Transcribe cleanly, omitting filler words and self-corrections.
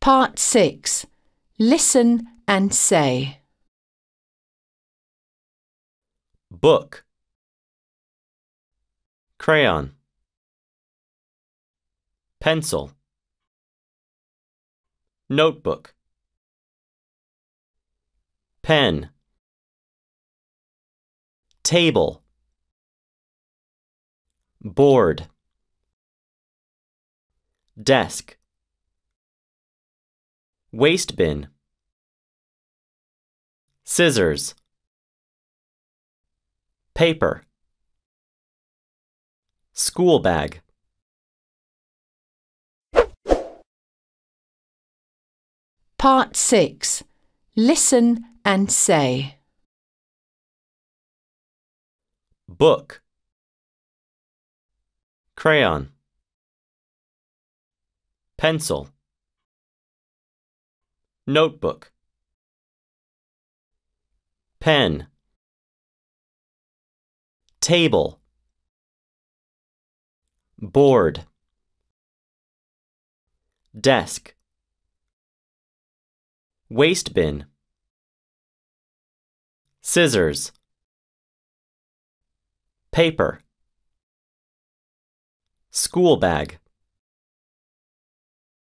Part 6. Listen and say. Book, crayon, pencil, notebook, pen, table, board, desk, waste bin, scissors, paper, school bag. Part 6. Listen and say. Book, crayon, pencil, notebook, pen, table, board, desk, waste bin, scissors, paper, school bag.